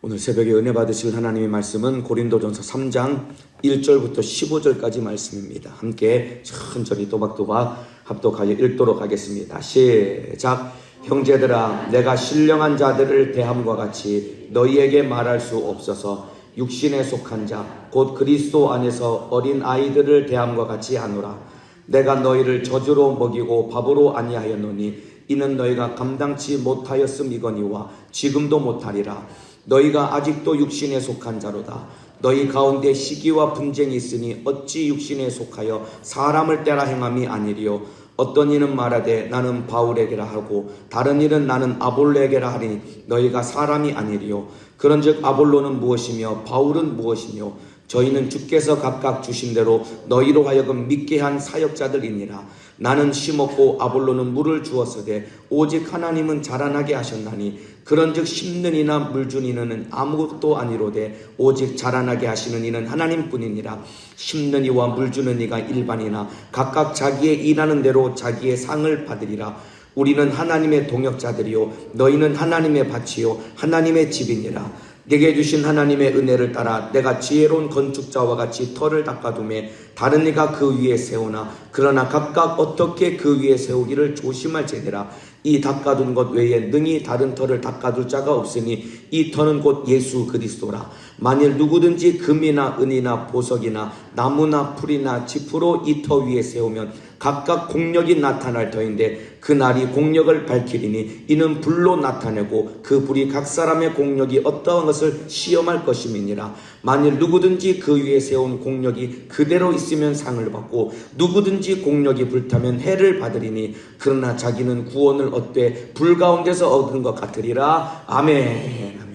오늘 새벽에 은혜 받으실 하나님의 말씀은 고린도전서 3장 1절부터 15절까지 말씀입니다. 함께 천천히 또박또박 합독하여 읽도록 하겠습니다. 시작. 형제들아, 내가 신령한 자들을 대함과 같이 너희에게 말할 수 없어서 육신에 속한 자 곧 그리스도 안에서 어린 아이들을 대함과 같이 하노라. 내가 너희를 저주로 먹이고 밥으로 아니하였노니 이는 너희가 감당치 못하였음이거니와 지금도 못하리라. 너희가 아직도 육신에 속한 자로다. 너희 가운데 시기와 분쟁이 있으니 어찌 육신에 속하여 사람을 따라 행함이 아니리요. 어떤 이는 말하되 나는 바울에게라 하고 다른 이는 나는 아볼로에게라 하리니 너희가 사람이 아니리요. 그런즉 아볼로는 무엇이며 바울은 무엇이며 저희는 주께서 각각 주신 대로 너희로 하여금 믿게 한 사역자들이니라. 나는 심었고 아볼로는 물을 주었으되 오직 하나님은 자라나게 하셨나니 그런즉 심는 이나 물 준 이는 아무것도 아니로되 오직 자라나게 하시는 이는 하나님뿐이니라. 심는 이와 물 주는 이가 일반이나 각각 자기의 일하는 대로 자기의 상을 받으리라. 우리는 하나님의 동역자들이요 너희는 하나님의 밭이요 하나님의 집이니라. 내게 주신 하나님의 은혜를 따라 내가 지혜로운 건축자와 같이 터를 닦아두매 다른 이가 그 위에 세우나 그러나 각각 어떻게 그 위에 세우기를 조심할지니라. 이 닦아둔 것 외에 능히 다른 터를 닦아둘 자가 없으니 이 터는 곧 예수 그리스도라. 만일 누구든지 금이나 은이나 보석이나 나무나 풀이나 짚으로 이 터 위에 세우면 각각 공력이 나타날 터인데 그 날이 공력을 밝히리니 이는 불로 나타내고 그 불이 각 사람의 공력이 어떠한 것을 시험할 것임이니라. 만일 누구든지 그 위에 세운 공력이 그대로 있으면 상을 받고 누구든지 공력이 불타면 해를 받으리니 그러나 자기는 구원을 얻되 불 가운데서 얻은 것 같으리라. 아멘.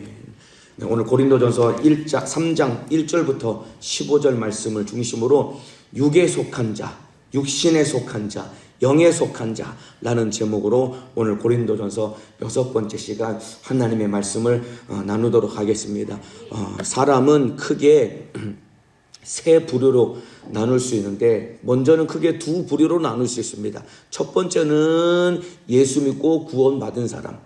네, 오늘 고린도전서 3장 1절부터 15절 말씀을 중심으로 육에 속한 자, 육신에 속한 자, 영에 속한 자라는 제목으로 오늘 고린도전서 6번째 시간 하나님의 말씀을 나누도록 하겠습니다. 사람은 크게 세 부류로 나눌 수 있는데 먼저는 크게 두 부류로 나눌 수 있습니다. 첫 번째는 예수 믿고 구원받은 사람,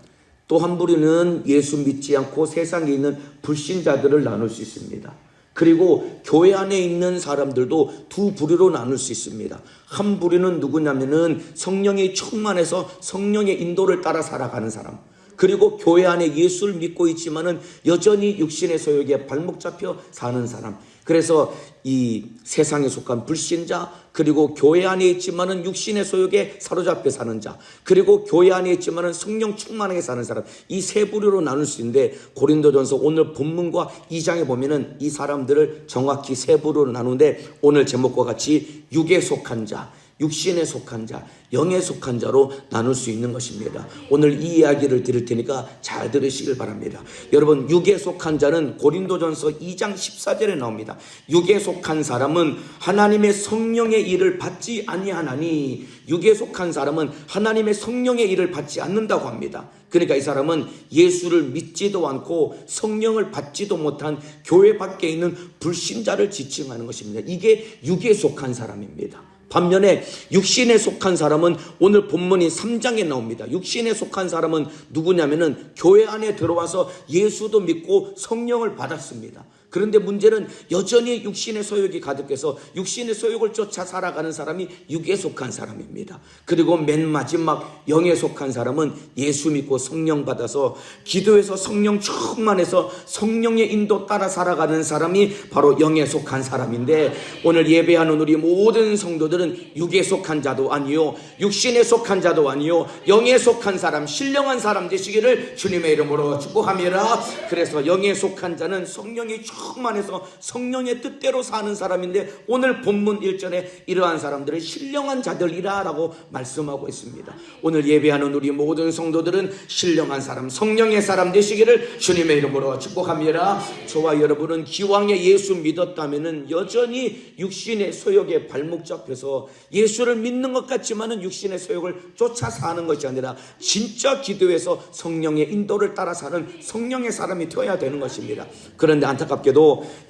또 한 부류는 예수 믿지 않고 세상에 있는 불신자들을 나눌 수 있습니다. 그리고 교회 안에 있는 사람들도 두 부류로 나눌 수 있습니다. 한 부류는 누구냐면은 성령이 충만해서 성령의 인도를 따라 살아가는 사람, 그리고 교회 안에 예수를 믿고 있지만은 여전히 육신의 소욕에 발목 잡혀 사는 사람. 그래서 이 세상에 속한 불신자, 그리고 교회 안에 있지만은 육신의 소욕에 사로잡혀 사는 자, 그리고 교회 안에 있지만은 성령 충만하게 사는 사람, 이 세 부류로 나눌 수 있는데 고린도전서 오늘 본문과 2장에 보면은 이 사람들을 정확히 세 부류로 나누는데 오늘 제목과 같이 육에 속한 자, 육신에 속한 자, 영에 속한 자로 나눌 수 있는 것입니다. 오늘 이 이야기를 드릴 테니까 잘 들으시길 바랍니다. 여러분, 육에 속한 자는 고린도전서 2장 14절에 나옵니다. 육에 속한 사람은 하나님의 성령의 일을 받지 아니하나니, 육에 속한 사람은 하나님의 성령의 일을 받지 않는다고 합니다. 그러니까 이 사람은 예수를 믿지도 않고 성령을 받지도 못한 교회 밖에 있는 불신자를 지칭하는 것입니다. 이게 육에 속한 사람입니다. 반면에 육신에 속한 사람은 오늘 본문이 3장에 나옵니다. 육신에 속한 사람은 누구냐면은 교회 안에 들어와서 예수도 믿고 성령을 받았습니다. 그런데 문제는 여전히 육신의 소욕이 가득해서 육신의 소욕을 쫓아 살아가는 사람이 육에 속한 사람입니다. 그리고 맨 마지막 영에 속한 사람은 예수 믿고 성령 받아서 기도해서 성령 충만해서 성령의 인도 따라 살아가는 사람이 바로 영에 속한 사람인데, 오늘 예배하는 우리 모든 성도들은 육에 속한 자도 아니요 육신에 속한 자도 아니요 영에 속한 사람, 신령한 사람 되시기를 주님의 이름으로 축복합니다. 그래서 영에 속한 자는 성령이 충만해서 성령의 뜻대로 사는 사람인데 오늘 본문 1절에 이러한 사람들을 신령한 자들이라 라고 말씀하고 있습니다. 오늘 예배하는 우리 모든 성도들은 신령한 사람, 성령의 사람 되시기를 주님의 이름으로 축복합니다. 저와 여러분은 기왕에 예수 믿었다면은 여전히 육신의 소욕에 발목 잡혀서 예수를 믿는 것 같지만은 육신의 소욕을 쫓아 사는 것이 아니라 진짜 기도해서 성령의 인도를 따라 사는 성령의 사람이 되어야 되는 것입니다. 그런데 안타깝게도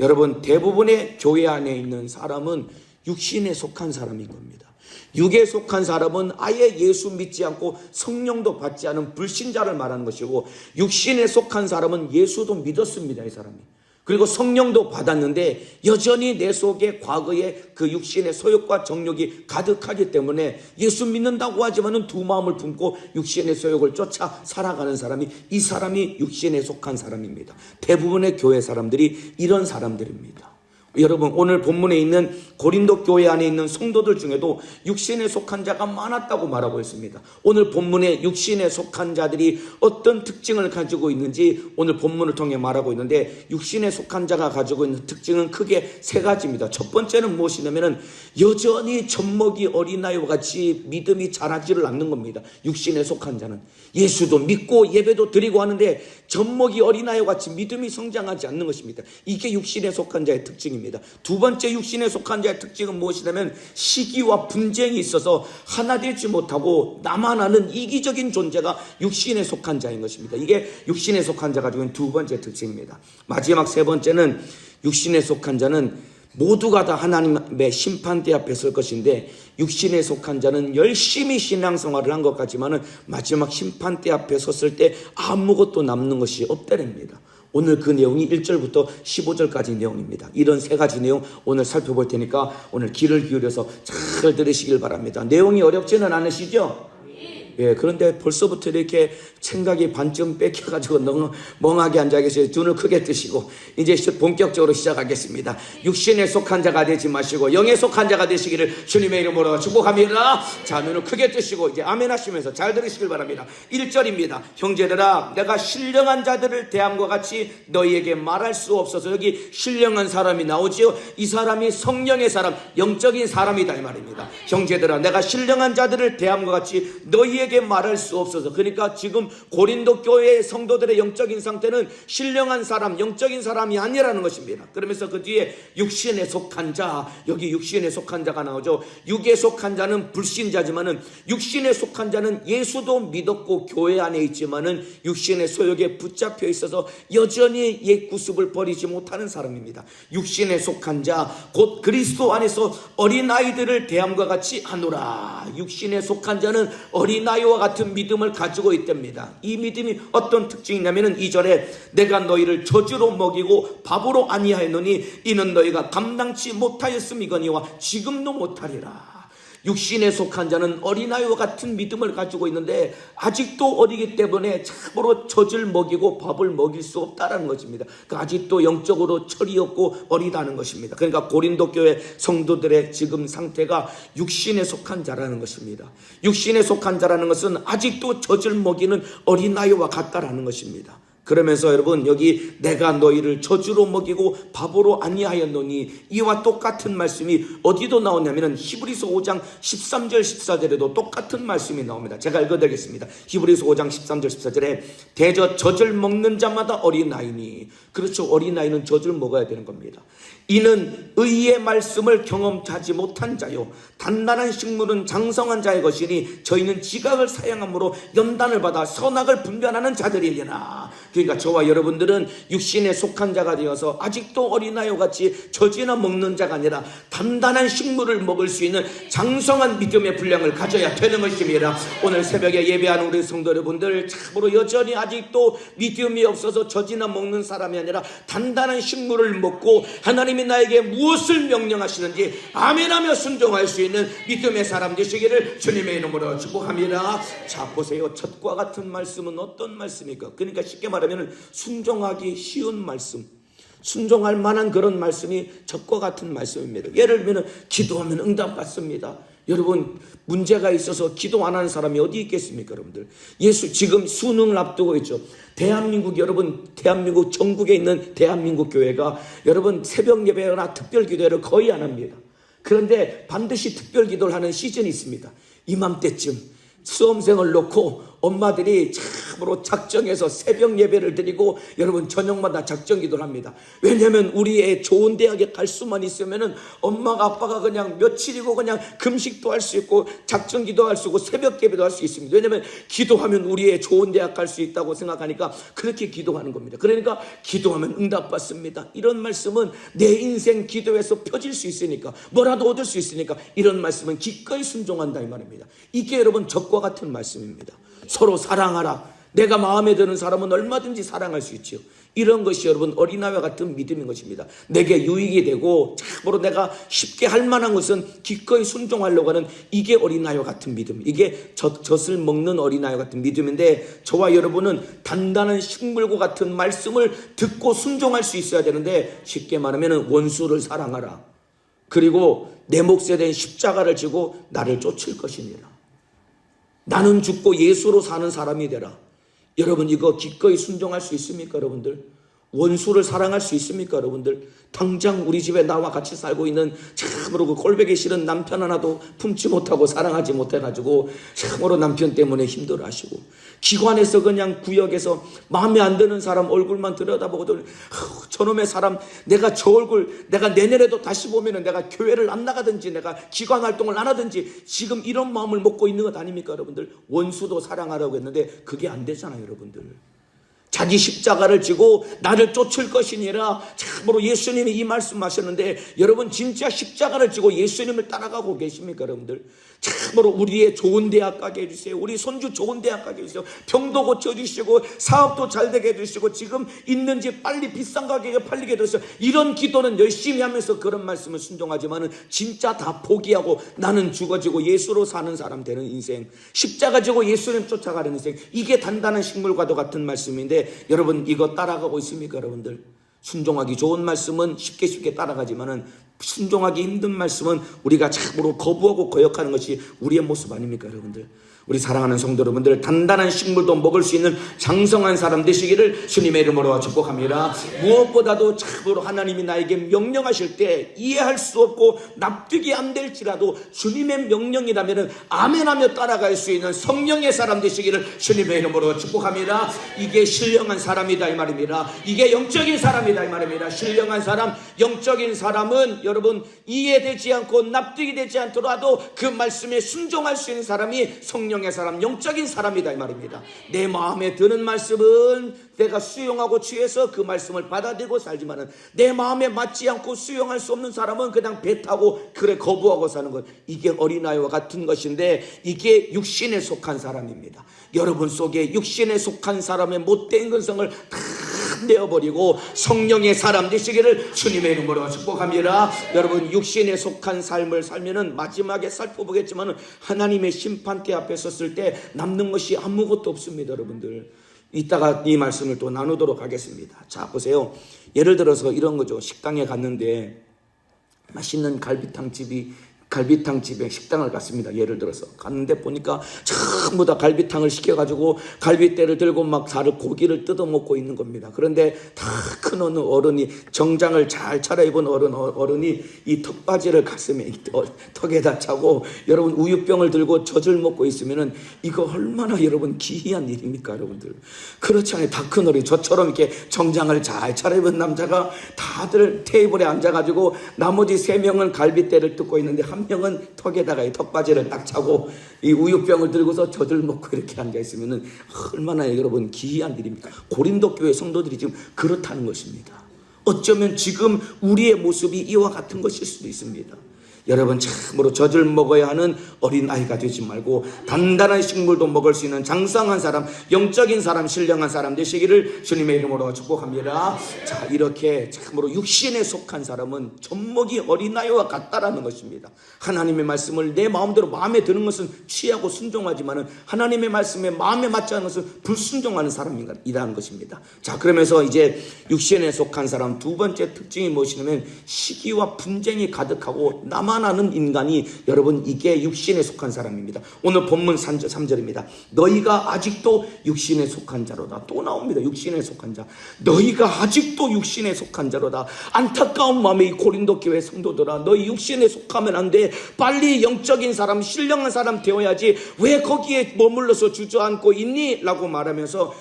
여러분, 대부분의 교회 안에 있는 사람은 육신에 속한 사람인 겁니다. 육에 속한 사람은 아예 예수 믿지 않고 성령도 받지 않은 불신자를 말하는 것이고, 육신에 속한 사람은 예수도 믿었습니다. 이 사람이. 그리고 성령도 받았는데 여전히 내 속에 과거의 그 육신의 소욕과 정욕이 가득하기 때문에 예수 믿는다고 하지만은 두 마음을 품고 육신의 소욕을 쫓아 살아가는 사람이, 이 사람이 육신에 속한 사람입니다. 대부분의 교회 사람들이 이런 사람들입니다. 여러분, 오늘 본문에 있는 고린도 교회 안에 있는 성도들 중에도 육신에 속한 자가 많았다고 말하고 있습니다. 오늘 본문에 육신에 속한 자들이 어떤 특징을 가지고 있는지 오늘 본문을 통해 말하고 있는데, 육신에 속한 자가 가지고 있는 특징은 크게 세 가지입니다. 첫 번째는 무엇이냐면은 여전히 젖먹이 어린아이와 같이 믿음이 자라지를 않는 겁니다. 육신에 속한 자는 예수도 믿고 예배도 드리고 하는데 젖먹이 어린아이와 같이 믿음이 성장하지 않는 것입니다. 이게 육신에 속한 자의 특징입니다. 두 번째 육신에 속한 자의 특징은 무엇이냐면 시기와 분쟁이 있어서 하나 되지 못하고 나만 아는 이기적인 존재가 육신에 속한 자인 것입니다. 이게 육신에 속한 자가 가지고 있는 두 번째 특징입니다. 마지막 세 번째는 육신에 속한 자는 모두가 다 하나님의 심판대 앞에 설 것인데, 육신에 속한 자는 열심히 신앙생활을 한 것 같지만은 마지막 심판대 앞에 섰을 때 아무것도 남는 것이 없다랍니다. 오늘 그 내용이 1절부터 15절까지 내용입니다. 이런 세 가지 내용 오늘 살펴볼 테니까 오늘 귀를 기울여서 잘 들으시길 바랍니다. 내용이 어렵지는 않으시죠? 예, 그런데 벌써부터 이렇게 생각이 반쯤 뺏겨가지고 너무 멍하게 앉아 계세요. 눈을 크게 뜨시고 이제 본격적으로 시작하겠습니다. 육신에 속한 자가 되지 마시고 영에 속한 자가 되시기를 주님의 이름으로 축복합니다. 자, 눈을 크게 뜨시고 이제 아멘 하시면서 잘 들으시길 바랍니다. 1절입니다. 형제들아, 내가 신령한 자들을 대함과 같이 너희에게 말할 수 없어서. 여기 신령한 사람이 나오지요. 이 사람이 성령의 사람, 영적인 사람이다 이 말입니다. 형제들아, 내가 신령한 자들을 대함과 같이 너희에게 말할 수 없어서. 그러니까 지금 고린도 교회의 성도들의 영적인 상태는 신령한 사람, 영적인 사람이 아니라는 것입니다. 그러면서 그 뒤에 육신에 속한 자, 여기 육신에 속한 자가 나오죠. 육에 속한 자는 불신자지만은 육신에 속한 자는 예수도 믿었고 교회 안에 있지만은 육신의 소욕에 붙잡혀 있어서 여전히 옛 구습을 버리지 못하는 사람입니다. 육신에 속한 자, 곧 그리스도 안에서 어린아이들을 대함과 같이 하노라. 육신에 속한 자는 어린아이와 같은 믿음을 가지고 있답니다. 이 믿음이 어떤 특징이냐면은 2절에 내가 너희를 저주로 먹이고 밥으로 아니하였노니 이는 너희가 감당치 못하였음이거니와 지금도 못하리라. 육신에 속한 자는 어린아이와 같은 믿음을 가지고 있는데 아직도 어리기 때문에 참으로 젖을 먹이고 밥을 먹일 수 없다는 것입니다. 아직도 영적으로 철이 없고 어리다는 것입니다. 그러니까 고린도 교회 성도들의 지금 상태가 육신에 속한 자라는 것입니다. 육신에 속한 자라는 것은 아직도 젖을 먹이는 어린아이와 같다라는 것입니다. 그러면서 여러분, 여기 내가 너희를 저주로 먹이고 밥으로 아니하였노니, 이와 똑같은 말씀이 어디도 나오냐면은 히브리서 5장 13절 14절에도 똑같은 말씀이 나옵니다. 제가 읽어드리겠습니다. 히브리서 5장 13절 14절에 대저 젖을 먹는 자마다 어린아이니. 그렇죠, 어린아이는 젖을 먹어야 되는 겁니다. 이는 의의 말씀을 경험하지 못한 자요 단단한 식물은 장성한 자의 것이니 저희는 지각을 사용함으로 연단을 받아 선악을 분별하는 자들이려나. 그러니까 저와 여러분들은 육신에 속한 자가 되어서 아직도 어린아이와 같이 젖이나 먹는 자가 아니라 단단한 식물을 먹을 수 있는 장성한 믿음의 분량을 가져야 되는 것입니다. 오늘 새벽에 예배하는 우리 성도 여러분들, 참으로 여전히 아직도 믿음이 없어서 젖이나 먹는 사람이 아니라 단단한 식물을 먹고 하나님이 나에게 무엇을 명령하시는지 아멘하며 순종할 수 있는 믿음의 사람 되시기를 주님의 이름으로 축복합니다. 자, 보세요. 젖과 같은 말씀은 어떤 말씀입니까? 그러니까 쉽게 말하면 순종하기 쉬운 말씀, 순종할 만한 그런 말씀이 젖과 같은 말씀입니다. 예를 들면 기도하면 응답받습니다. 여러분, 문제가 있어서 기도 안 하는 사람이 어디 있겠습니까? 여러분들, 예수 지금 수능을 앞두고 있죠. 대한민국, 여러분, 대한민국 전국에 있는 대한민국 교회가 여러분 새벽 예배나 특별 기도회를 거의 안 합니다. 그런데 반드시 특별 기도를 하는 시즌이 있습니다. 이맘때쯤 수험생을 놓고 엄마들이 참으로 작정해서 새벽 예배를 드리고 여러분 저녁마다 작정 기도를 합니다. 왜냐하면 우리 애 좋은 대학에 갈 수만 있으면은 엄마가 아빠가 그냥 며칠이고 그냥 금식도 할 수 있고 작정 기도할 수 있고 새벽 예배도 할 수 있습니다. 왜냐하면 기도하면 우리 애 좋은 대학 갈 수 있다고 생각하니까 그렇게 기도하는 겁니다. 그러니까 기도하면 응답받습니다. 이런 말씀은 내 인생 기도에서 펴질 수 있으니까 뭐라도 얻을 수 있으니까 이런 말씀은 기꺼이 순종한다 이 말입니다. 이게 여러분 적과 같은 말씀입니다. 서로 사랑하라. 내가 마음에 드는 사람은 얼마든지 사랑할 수 있지요. 이런 것이 여러분 어린아이와 같은 믿음인 것입니다. 내게 유익이 되고 참으로 내가 쉽게 할 만한 것은 기꺼이 순종하려고 하는 이게 어린아이와 같은 믿음. 이게 젖을 먹는 어린아이와 같은 믿음인데 저와 여러분은 단단한 식물과 같은 말씀을 듣고 순종할 수 있어야 되는데 쉽게 말하면 원수를 사랑하라. 그리고 내 몫에 대한 십자가를 지고 나를 쫓을 것이니라. 나는 죽고 예수로 사는 사람이 되라. 여러분 이거 기꺼이 순종할 수 있습니까 여러분들? 원수를 사랑할 수 있습니까 여러분들? 당장 우리 집에 나와 같이 살고 있는 참으로 그 꼴보기 싫은 남편 하나도 품지 못하고 사랑하지 못해가지고 참으로 남편 때문에 힘들어하시고 기관에서 그냥 구역에서 마음에 안 드는 사람 얼굴만 들여다보고도 저놈의 사람 내가 저 얼굴 내가 내년에도 다시 보면은 내가 교회를 안 나가든지 내가 기관 활동을 안 하든지 지금 이런 마음을 먹고 있는 것 아닙니까 여러분들? 원수도 사랑하라고 했는데 그게 안 되잖아요 여러분들. 자기 십자가를 지고 나를 쫓을 것이니라. 참으로 예수님이 이 말씀하셨는데 여러분 진짜 십자가를 지고 예수님을 따라가고 계십니까 여러분들? 참으로 우리의 좋은 대학 가게 해주세요. 우리 손주 좋은 대학 가게 해주세요. 병도 고쳐주시고 사업도 잘 되게 해주시고 지금 있는 집 빨리 비싼 가격에 팔리게 해주세요. 이런 기도는 열심히 하면서 그런 말씀을 순종하지만은 진짜 다 포기하고 나는 죽어지고 예수로 사는 사람 되는 인생, 십자가 지고 예수님 쫓아가는 인생, 이게 단단한 식물과도 같은 말씀인데 여러분 이거 따라가고 있습니까 여러분들? 순종하기 좋은 말씀은 쉽게 따라가지만은 순종하기 힘든 말씀은 우리가 참으로 거부하고 거역하는 것이 우리의 모습 아닙니까 여러분들? 우리 사랑하는 성도 여러분들 단단한 식물도 먹을 수 있는 장성한 사람 되시기를 주님의 이름으로 축복합니다. 무엇보다도 참으로 하나님이 나에게 명령하실 때 이해할 수 없고 납득이 안 될지라도 주님의 명령이라면 아멘하며 따라갈 수 있는 성령의 사람 되시기를 주님의 이름으로 축복합니다. 이게 신령한 사람이다 이 말입니다. 이게 영적인 사람이다 이 말입니다. 신령한 사람, 영적인 사람은 여러분 이해되지 않고 납득이 되지 않더라도 그 말씀에 순종할 수 있는 사람이 성령의 사람, 영적인 사람이다 이 말입니다. 내 마음에 드는 말씀은 내가 수용하고 취해서 그 말씀을 받아들이고 살지만은 내 마음에 맞지 않고 수용할 수 없는 사람은 그냥 배 타고 그래 거부하고 사는 것. 이게 어린아이와 같은 것인데 이게 육신에 속한 사람입니다. 여러분 속에 육신에 속한 사람의 못된 근성을 다 내어버리고 성령의 사람 되시기를 주님의 이름으로 축복합니다. 여러분 육신에 속한 삶을 살면은 마지막에 살펴보겠지만 하나님의 심판대 앞에 섰을 때 남는 것이 아무것도 없습니다 여러분들. 이따가 이 말씀을 또 나누도록 하겠습니다. 자 보세요. 예를 들어서 이런 거죠. 식당에 갔는데 맛있는 갈비탕집에 식당을 갔습니다. 예를 들어서 갔는데 보니까 전부 다 갈비탕을 시켜가지고 갈비대를 들고 막 고기를 뜯어먹고 있는 겁니다. 그런데 다 큰 어느 어른이 정장을 잘 차려입은 어른이 이 턱바지를 가슴에 턱에다 차고 여러분 우유병을 들고 젖을 먹고 있으면은 이거 얼마나 여러분 기이한 일입니까 여러분들? 그렇지 않아요? 다 큰 어른이 저처럼 이렇게 정장을 잘 차려입은 남자가 다들 테이블에 앉아가지고 나머지 3명은 갈비대를 뜯고 있는데 한 명은 턱에다가 이 턱바지를 딱 차고 이 우유병을 들고서 젖을 먹고 이렇게 앉아 있으면은 얼마나 여러분 기이한 일입니까? 고린도 교회 성도들이 지금 그렇다는 것입니다. 어쩌면 지금 우리의 모습이 이와 같은 것일 수도 있습니다. 여러분 참으로 젖을 먹어야 하는 어린아이가 되지 말고 단단한 식물도 먹을 수 있는 장성한 사람, 영적인 사람, 신령한 사람 되시기를 주님의 이름으로 축복합니다. 자 이렇게 참으로 육신에 속한 사람은 젖먹이 어린아이와 같다라는 것입니다. 하나님의 말씀을 내 마음대로 마음에 드는 것은 취하고 순종하지만은 하나님의 말씀에 마음에 맞지 않는 것은 불순종하는 사람이라는 것입니다. 자 그러면서 이제 육신에 속한 사람 두 번째 특징이 무엇이냐면 시기와 분쟁이 가득하고 나만 자만하는 인간이 여러분 이게 육신에 속한 사람입니다. 오늘 본문 3절입니다. 너희가 아직도 육신에 속한 자로다. 또 나옵니다. 육신에 속한 자. 너희가 아직도 육신에 속한 자로다. 안타까운 마음에 이 고린도 교회 성도들아, 너희 육신에 속하면 안 돼. 빨리 영적인 사람, 신령한 사람 되어야지. 왜 거기에 머물러서 주저앉고 있니? 라고 말하면서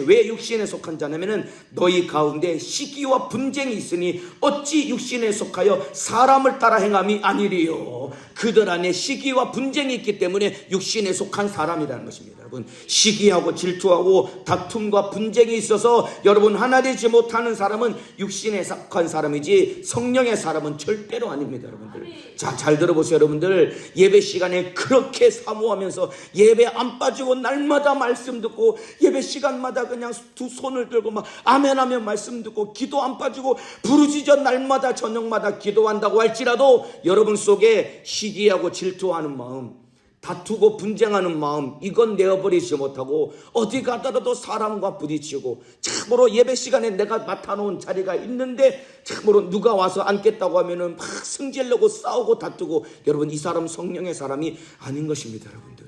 왜 육신에 속한 자냐면은 너희 가운데 시기와 분쟁이 있으니 어찌 육신에 속하여 사람을 따라 행함이 아니리요. 그들 안에 시기와 분쟁이 있기 때문에 육신에 속한 사람이라는 것입니다. 여러분, 시기하고 질투하고 다툼과 분쟁이 있어서 여러분 하나 되지 못하는 사람은 육신에 속한 사람이지 성령의 사람은 절대로 아닙니다. 여러분들, 자, 잘 들어보세요. 여러분들, 예배 시간에 그렇게 사모하면서 예배 안 빠지고 날마다 말씀 듣고 예배 시간마다 그냥 두 손을 들고 막 아멘하며 말씀 듣고 기도 안 빠지고 부르짖어 날마다 저녁마다 기도한다고 할지라도 여러분 속에 시기하고 질투하는 마음, 다투고 분쟁하는 마음, 이건 내어버리지 못하고 어디 가더라도 사람과 부딪히고, 참으로 예배 시간에 내가 맡아놓은 자리가 있는데 참으로 누가 와서 앉겠다고 하면은 막 승질내고 싸우고 다투고, 여러분 이 사람 성령의 사람이 아닌 것입니다. 여러분들,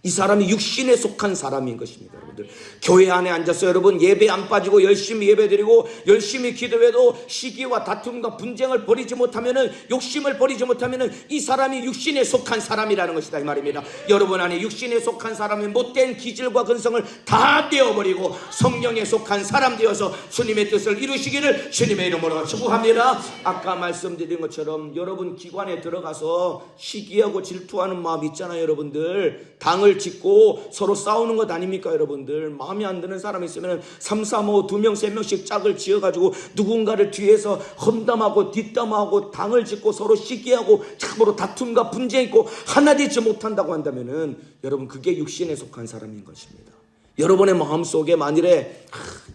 이 사람이 육신에 속한 사람인 것입니다. 여러분들, 교회 안에 앉아서 여러분 예배 안 빠지고 열심히 예배드리고 열심히 기도해도 시기와 다툼과 분쟁을 버리지 못하면은, 욕심을 버리지 못하면은 이 사람이 육신에 속한 사람이라는 것이다, 이 말입니다. 여러분 안에 육신에 속한 사람의 못된 기질과 근성을 다 떼어버리고 성령에 속한 사람 되어서 주님의 뜻을 이루시기를 주님의 이름으로 축복합니다. 아까 말씀드린 것처럼 여러분 기관에 들어가서 시기하고 질투하는 마음 있잖아요. 여러분들, 당을 짓고 서로 싸우는 것 아닙니까? 여러분들, 마음에 안 드는 사람이 있으면 3, 4, 5, 2명, 3명씩 짝을 지어가지고 누군가를 뒤에서 험담하고 뒷담하고 당을 짓고 서로 시기하고 참으로 다툼과 분쟁이 있고 하나 되지 못한다고 한다면은 여러분 그게 육신에 속한 사람인 것입니다. 여러분의 마음속에 만일에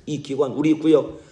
이 기관, 우리 구역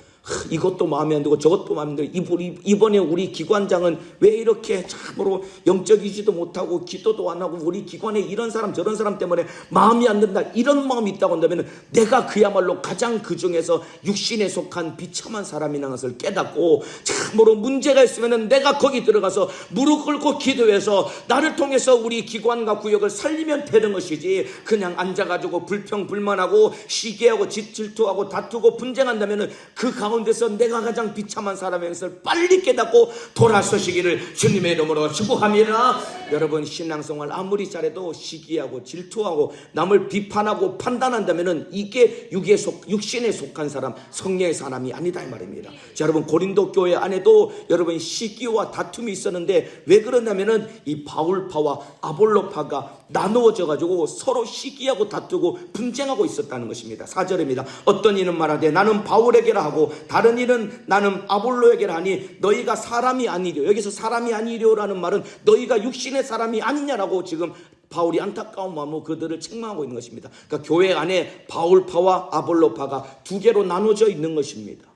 이것도 마음에 안 들고 저것도 마음에 안 들고, 이번에 우리 기관장은 왜 이렇게 참으로 영적이지도 못하고 기도도 안 하고 우리 기관에 이런 사람 저런 사람 때문에 마음이 안 든다, 이런 마음이 있다고 한다면 내가 그야말로 가장 그 중에서 육신에 속한 비참한 사람이라는 것을 깨닫고, 참으로 문제가 있으면 내가 거기 들어가서 무릎 꿇고 기도해서 나를 통해서 우리 기관과 구역을 살리면 되는 것이지, 그냥 앉아가지고 불평불만하고 시기하고 질투하고 다투고 분쟁한다면 그 가운데서 내가 가장 비참한 사람의 것을 빨리 깨닫고 돌아서시기를 주님의 이름으로 축복합니다. 여러분, 신앙생활 아무리 잘해도 시기하고 질투하고 남을 비판하고 판단한다면 이게 육신에 속한 사람, 성령의 사람이 아니다, 이 말입니다. 자, 여러분, 고린도 교회 안에도 여러분 시기와 다툼이 있었는데 왜 그러냐면은 이 바울파와 아볼로파가 나누어져 가지고 서로 시기하고 다투고 분쟁하고 있었다는 것입니다. 4절입니다. 어떤 이는 말하되 나는 바울에게라 하고 다른 이는 나는 아볼로에게라 하니 너희가 사람이 아니려. 여기서 사람이 아니려라는 말은 너희가 육신의 사람이 아니냐라고 지금 바울이 안타까운 마음으로 그들을 책망하고 있는 것입니다. 그러니까 교회 안에 바울파와 아볼로파가 두 개로 나눠져 있는 것입니다.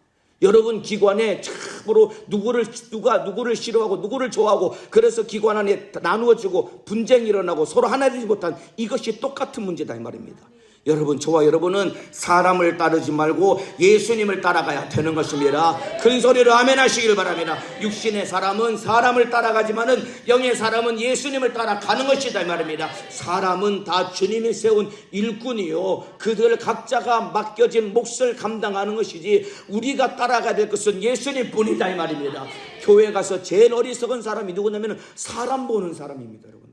여러분 기관에 참으로 누구를 싫어하고 누구를 좋아하고, 그래서 기관 안에 나누어지고 분쟁이 일어나고 서로 하나 되지 못한, 이것이 똑같은 문제다, 이 말입니다. 여러분, 저와 여러분은 사람을 따르지 말고 예수님을 따라가야 되는 것입니다. 큰 소리로 아멘 하시길 바랍니다. 육신의 사람은 사람을 따라가지만은 영의 사람은 예수님을 따라가는 것이다, 이 말입니다. 사람은 다 주님이 세운 일꾼이요, 그들 각자가 맡겨진 몫을 감당하는 것이지 우리가 따라가야 될 것은 예수님 뿐이다, 이 말입니다. 교회 가서 제일 어리석은 사람이 누구냐면 사람 보는 사람입니다. 여러분들,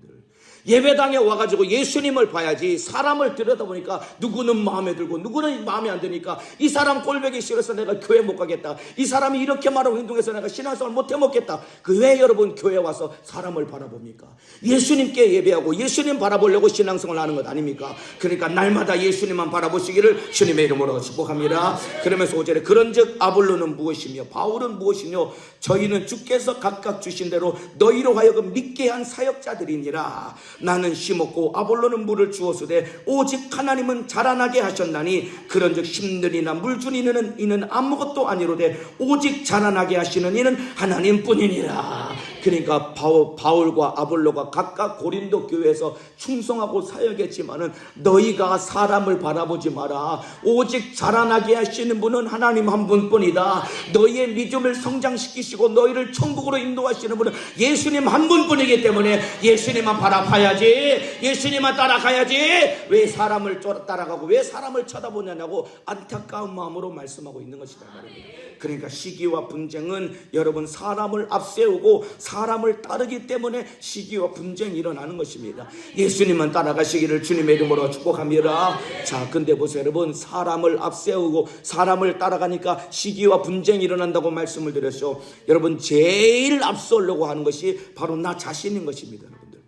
예배당에 와가지고 예수님을 봐야지 사람을 들여다보니까 누구는 마음에 들고 누구는 마음에 안 드니까 이 사람 꼴보기 싫어서 내가 교회 못 가겠다, 이 사람이 이렇게 말하고 행동해서 내가 신앙생활 못 해먹겠다. 그 왜 여러분 교회 와서 사람을 바라봅니까? 예수님께 예배하고 예수님 바라보려고 신앙생활 하는 것 아닙니까? 그러니까 날마다 예수님만 바라보시기를 주님의 이름으로 축복합니다. 그러면서 5절에 그런즉 아볼로는 무엇이며 바울은 무엇이뇨? 저희는 주께서 각각 주신 대로 너희로 하여금 믿게 한 사역자들이니라. 나는 심었고 아볼로는 물을 주었으되 오직 하나님은 자라나게 하셨나니 그런즉 심는 이나 물 준 이는 아무것도 아니로되 오직 자라나게 하시는 이는 하나님뿐이니라. 그러니까 바울과 아볼로가 각각 고린도 교회에서 충성하고 사역했지만은 너희가 사람을 바라보지 마라. 오직 자라나게 하시는 분은 하나님 한 분뿐이다. 너희의 믿음을 성장시키시고 너희를 천국으로 인도하시는 분은 예수님 한 분뿐이기 때문에 예수님만 바라봐야지, 예수님만 따라가야지. 왜 사람을 따라가고 왜 사람을 쳐다보냐고 안타까운 마음으로 말씀하고 있는 것이다 말입니다. 그러니까 시기와 분쟁은 여러분 사람을 앞세우고 사람을 따르기 때문에 시기와 분쟁이 일어나는 것입니다. 예수님만 따라가시기를 주님의 이름으로 축복합니다. 자, 근데 보세요 여러분, 사람을 앞세우고 사람을 따라가니까 시기와 분쟁이 일어난다고 말씀을 드렸죠. 여러분, 제일 앞서려고 하는 것이 바로 나 자신인 것입니다. 여러분들,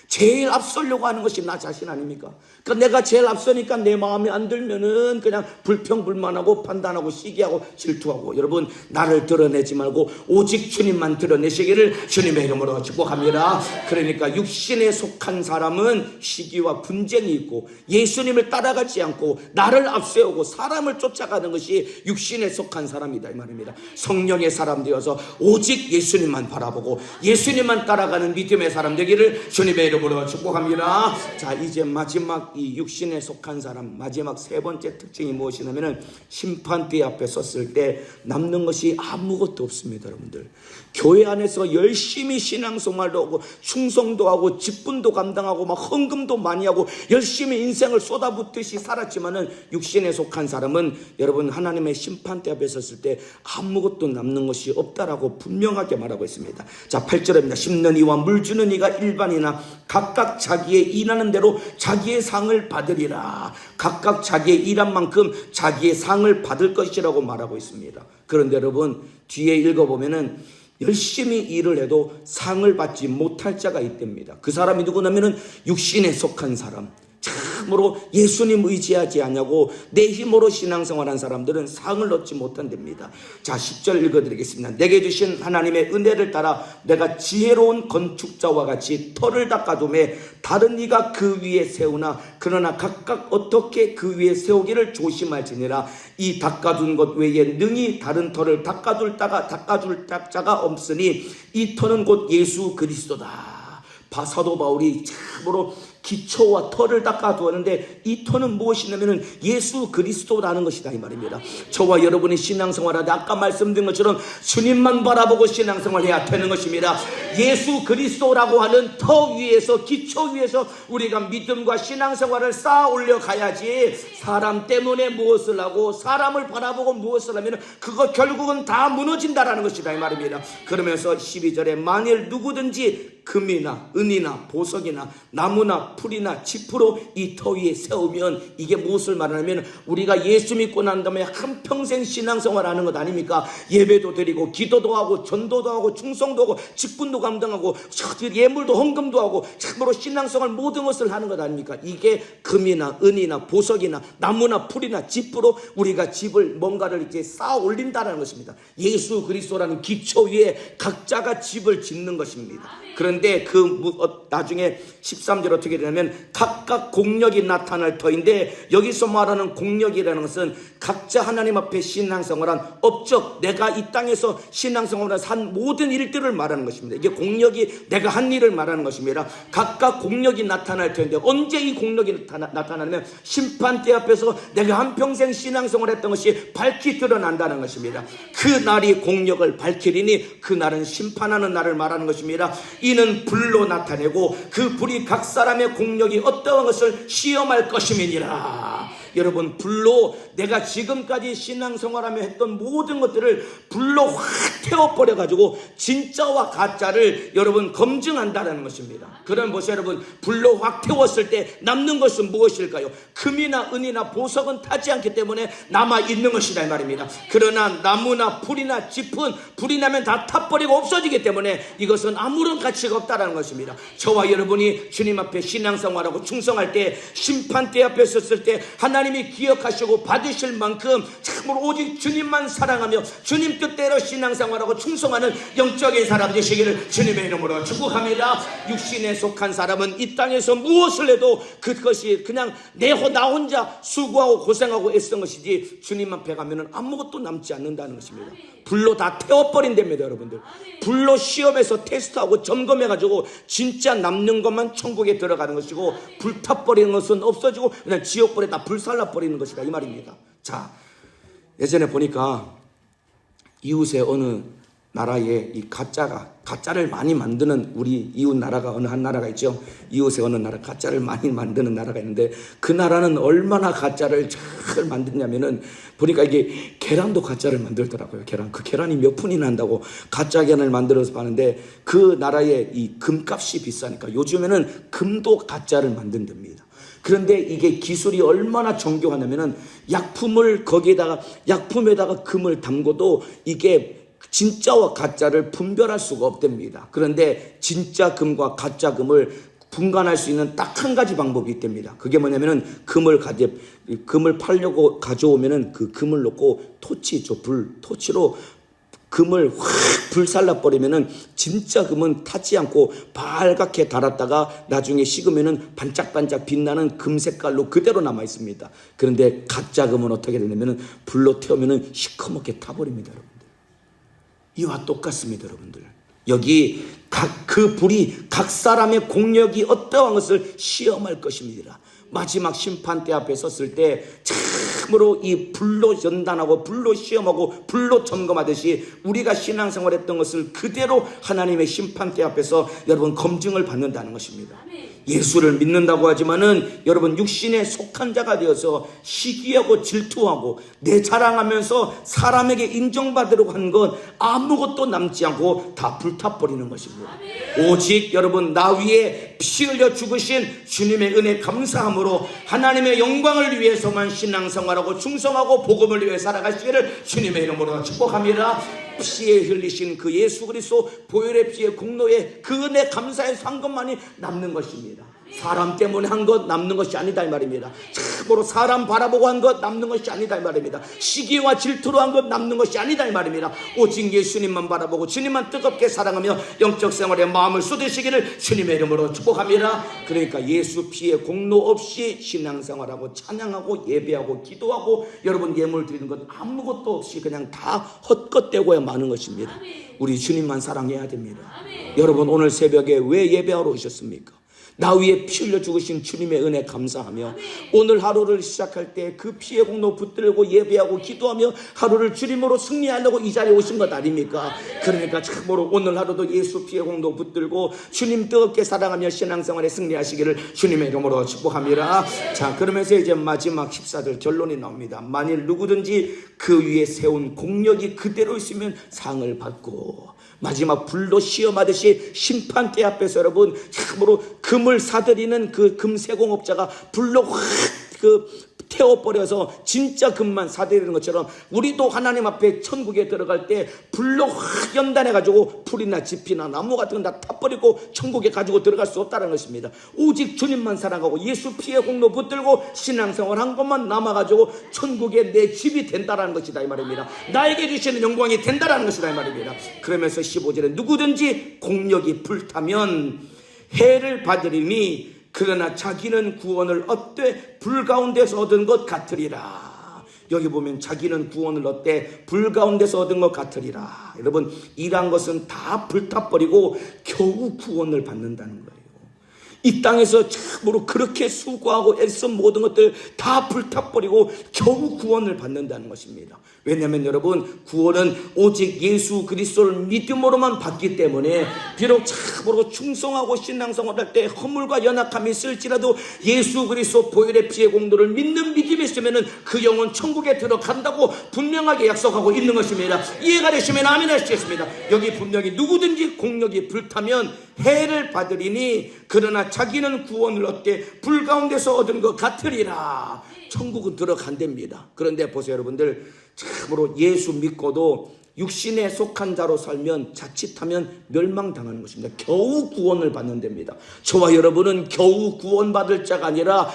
제일 앞서려고 하는 것이 나 자신 아닙니까? 그러니까 내가 제일 앞서니까 내 마음에 안 들면은 그냥 불평불만하고 판단하고 시기하고 질투하고. 여러분, 나를 드러내지 말고 오직 주님만 드러내시기를 주님의 이름으로 축복합니다. 그러니까 육신에 속한 사람은 시기와 분쟁이 있고 예수님을 따라가지 않고 나를 앞세우고 사람을 쫓아가는 것이 육신에 속한 사람이다 이 말입니다. 성령의 사람 되어서 오직 예수님만 바라보고 예수님만 따라가는 믿음의 사람 되기를 주님의 이름으로 축복합니다. 자, 이제 마지막 이 육신에 속한 사람 마지막 세 번째 특징이 무엇이냐면은 심판대 앞에 섰을 때 남는 것이 아무것도 없습니다. 여러분들, 교회 안에서 열심히 신앙생활도 하고 충성도 하고 직분도 감당하고 막 헌금도 많이 하고 열심히 인생을 쏟아붓듯이 살았지만은 육신에 속한 사람은 여러분 하나님의 심판대 앞에 섰을 때 아무것도 남는 것이 없다라고 분명하게 말하고 있습니다. 자, 8절입니다. 심는 이와 물 주는 이가 일반이나 각각 자기의 일하는 대로 자기의 상을 받으리라. 각각 자기의 일한 만큼 자기의 상을 받을 것이라고 말하고 있습니다. 그런데 여러분, 뒤에 읽어보면은 열심히 일을 해도 상을 받지 못할 자가 있답니다. 그 사람이 누구냐면은 육신에 속한 사람, 참으로 예수님 의지하지 않냐고 내 힘으로 신앙생활한 사람들은 상을 얻지 못한답니다. 자, 10절 읽어드리겠습니다. 내게 주신 하나님의 은혜를 따라 내가 지혜로운 건축자와 같이 터를 닦아두매 다른 이가 그 위에 세우나 그러나 각각 어떻게 그 위에 세우기를 조심할지니라. 이 닦아둔 것 외에 능히 다른 터를 닦아줄 자가 없으니 이 터는 곧 예수 그리스도다. 사도 바울이 참으로 기초와 터를 닦아두었는데 이 터는 무엇이냐면은 예수 그리스도라는 것이다 이 말입니다. 저와 여러분이 신앙생활하되 아까 말씀드린 것처럼 주님만 바라보고 신앙생활해야 되는 것입니다. 예수 그리스도라고 하는 터 위에서, 기초 위에서 우리가 믿음과 신앙생활을 쌓아 올려가야지, 사람 때문에 무엇을 하고 사람을 바라보고 무엇을 하면 그거 결국은 다 무너진다라는 것이다 이 말입니다. 그러면서 12절에 만일 누구든지 금이나 은이나 보석이나 나무나 풀이나 짚으로 이 터 위에 세우면, 이게 무엇을 말하냐면 우리가 예수 믿고 난 다음에 한평생 신앙생활하는 것 아닙니까? 예배도 드리고 기도도 하고 전도도 하고 충성도 하고 직분도 감당하고 예물도 헌금도 하고 참으로 신앙생활 모든 것을 하는 것 아닙니까? 이게 금이나 은이나 보석이나 나무나 풀이나 짚으로 우리가 집을 뭔가를 이제 쌓아 올린다는 것입니다. 예수 그리스도라는 기초 위에 각자가 집을 짓는 것입니다. 그런데 나중에 13절 어떻게 되냐면 각각 공력이 나타날 터인데, 여기서 말하는 공력이라는 것은 각자 하나님 앞에 신앙생활한 업적, 내가 이 땅에서 신앙생활을 한 모든 일들을 말하는 것입니다. 이게 공력이 내가 한 일을 말하는 것입니다. 각각 공력이 나타날 터인데, 언제 이 공력이 나타나냐면 심판대 앞에서 내가 한평생 신앙생활했던 것이 밝히 드러난다는 것입니다. 그 날이 공력을 밝히리니 그 날은 심판하는 날을 말하는 것입니다. 이는 불로 나타내고 그 불이 각 사람의 공력이 어떠한 것을 시험할 것임이니라. 여러분, 불로 내가 지금까지 신앙생활하며 했던 모든 것들을 불로 확 태워버려가지고 진짜와 가짜를 여러분 검증한다는 것입니다. 그럼 보세요 여러분, 불로 확 태웠을 때 남는 것은 무엇일까요? 금이나 은이나 보석은 타지 않기 때문에 남아있는 것이다 이 말입니다. 그러나 나무나 풀이나 짚은 불이 나면 다 타버리고 없어지기 때문에 이것은 아무런 가치가 없다는 것입니다. 저와 여러분이 주님 앞에 신앙생활하고 충성할 때, 심판대 앞에 섰을 때 하나님 하나님이 기억하시고 받으실 만큼 참으로 오직 주님만 사랑하며 주님 뜻대로 신앙생활하고 충성하는 영적인 사람 되시기를 주님의 이름으로 축복합니다. 육신에 속한 사람은 이 땅에서 무엇을 해도 그것이 그냥 나 혼자 수고하고 고생하고 애쓰는 것이지 주님 앞에 가면은 아무것도 남지 않는다는 것입니다. 불로 다 태워버린답니다, 여러분들. 불로 시험에서 테스트하고 점검해가지고 진짜 남는 것만 천국에 들어가는 것이고 불타버리는 것은 없어지고 그냥 지옥불에 다 불살라버리는 것이다, 이 말입니다. 자, 예전에 보니까 이웃의 어느 나라에 이 가짜를 많이 만드는 우리 이웃 나라가 어느 한 나라가 있죠. 이웃의 어느 나라 가짜를 많이 만드는 나라가 있는데 그 나라는 얼마나 가짜를 잘 만드냐면은 보니까 이게 계란도 가짜를 만들더라고요. 그 계란이 몇 푼이나 한다고 가짜 계란을 만들어서 파는데 그 나라의 이 금값이 비싸니까 요즘에는 금도 가짜를 만든답니다. 그런데 이게 기술이 얼마나 정교하냐면은 약품에다가 금을 담궈도 이게 진짜와 가짜를 분별할 수가 없답니다. 그런데 진짜 금과 가짜 금을 분간할 수 있는 딱 한 가지 방법이 있답니다. 그게 뭐냐면은 금을 팔려고 가져오면은 그 금을 놓고 토치로 금을 확 불살라 버리면은 진짜 금은 타지 않고 빨갛게 달았다가 나중에 식으면은 반짝반짝 빛나는 금 색깔로 그대로 남아 있습니다. 그런데 가짜 금은 어떻게 되냐면은 불로 태우면은 시커멓게 타버립니다, 여러분들. 이와 똑같습니다, 여러분들. 여기 그 불이 각 사람의 공력이 어떠한 것을 시험할 것입니다. 마지막 심판대 앞에 섰을 때 참으로 이 불로 연단하고 불로 시험하고 불로 점검하듯이 우리가 신앙생활했던 것을 그대로 하나님의 심판대 앞에서 여러분 검증을 받는다는 것입니다. 예수를 믿는다고 하지만은 여러분 육신에 속한 자가 되어서 시기하고 질투하고 내 자랑하면서 사람에게 인정받으려고 한 건 아무것도 남지 않고 다 불타버리는 것입니다. 오직 여러분 나 위에 피 흘려 죽으신 주님의 은혜 감사함으로 하나님의 영광을 위해서만 신앙생활하고 충성하고 복음을 위해 살아가시기를 주님의 이름으로 축복합니다. 피에 흘리신 그 예수 그리스도 보혈의 피의 공로에 그 은혜 감사해서 한 것만이 남는 것입니다. 사람 때문에 한 것 남는 것이 아니다 이 말입니다. 참으로 사람 바라보고 한 것 남는 것이 아니다 이 말입니다. 시기와 질투로 한 것 남는 것이 아니다 이 말입니다. 오직 예수님만 바라보고 주님만 뜨겁게 사랑하며 영적 생활에 마음을 쏟으시기를 주님의 이름으로 축복합니다. 그러니까 예수 피의 공로 없이 신앙생활하고 찬양하고 예배하고 기도하고 여러분 예물 드리는 것 아무것도 없이 그냥 다 헛것되고야 마는 것입니다. 우리 주님만 사랑해야 됩니다. 여러분 오늘 새벽에 왜 예배하러 오셨습니까? 나 위에 피 흘려 죽으신 주님의 은혜 감사하며 오늘 하루를 시작할 때 그 피의 공로 붙들고 예배하고 기도하며 하루를 주님으로 승리하려고 이 자리에 오신 것 아닙니까? 그러니까 참으로 오늘 하루도 예수 피의 공로 붙들고 주님 뜨겁게 사랑하며 신앙생활에 승리하시기를 주님의 이름으로 축복합니다. 자, 그러면서 이제 마지막 14절 결론이 나옵니다. 만일 누구든지 그 위에 세운 공력이 그대로 있으면 상을 받고 마지막 불로 시험하듯이 심판대 앞에서 여러분 참으로 금을 사들이는 그 금세공업자가 불로 확 태워버려서 진짜 금만 사들이는 것처럼 우리도 하나님 앞에 천국에 들어갈 때 불로 확 연단해가지고 풀이나 짚이나 나무 같은 건 다 타버리고 천국에 가지고 들어갈 수 없다는 것입니다. 오직 주님만 사랑하고 예수 피의 공로 붙들고 신앙생활 한 것만 남아가지고 천국에 내 집이 된다라는 것이다 이 말입니다. 나에게 주시는 영광이 된다라는 것이다 이 말입니다. 그러면서 15절에 누구든지 공력이 불타면 해를 받으리니 그러나 자기는 구원을 얻되 불 가운데서 얻은 것 같으리라. 여기 보면 자기는 구원을 얻되 불 가운데서 얻은 것 같으리라. 여러분 이란 것은 다 불타버리고 겨우 구원을 받는다는 거예요. 이 땅에서 참으로 그렇게 수고하고 애쓴 모든 것들 다 불타버리고 겨우 구원을 받는다는 것입니다. 왜냐하면 여러분 구원은 오직 예수 그리스도를 믿음으로만 받기 때문에 비록 참으로 충성하고 신앙생활할 때 허물과 연약함이 있을지라도 예수 그리스도 보혈의 피의 공로를 믿는 믿음이 있으면 그 영혼 천국에 들어간다고 분명하게 약속하고 있는 것입니다. 이해가 되시면 아멘 하시겠습니다. 여기 분명히 누구든지 공력이 불타면 해를 받으리니 그러나 자기는 구원을 얻되 불 가운데서 얻은 것 같으리라. 천국은 들어간답니다. 그런데 보세요 여러분들 참으로 예수 믿고도 육신에 속한 자로 살면 자칫하면 멸망당하는 것입니다. 겨우 구원을 받는 데입니다. 저와 여러분은 겨우 구원받을 자가 아니라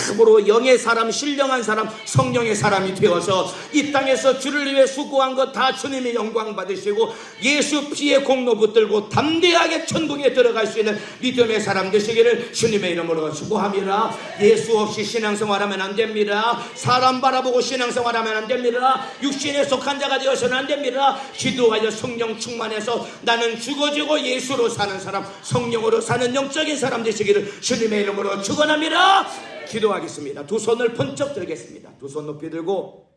참으로 영의 사람, 신령한 사람, 성령의 사람이 되어서 이 땅에서 주를 위해 수고한 것 다 주님의 영광 받으시고 예수 피의 공로 붙들고 담대하게 천국에 들어갈 수 있는 믿음의 사람 되시기를 주님의 이름으로 축복합니다. 예수 없이 신앙생활하면 안 됩니다. 사람 바라보고 신앙생활하면 안 됩니다. 육신에 속한 자가 되어서는 안 됩니다. 기도하여 성령 충만해서 나는 죽어지고 예수로 사는 사람, 성령으로 사는 영적인 사람 되시기를 주님의 이름으로 축원합니다. 기도하겠습니다. 두 손을 번쩍 들겠습니다. 두 손 높이 들고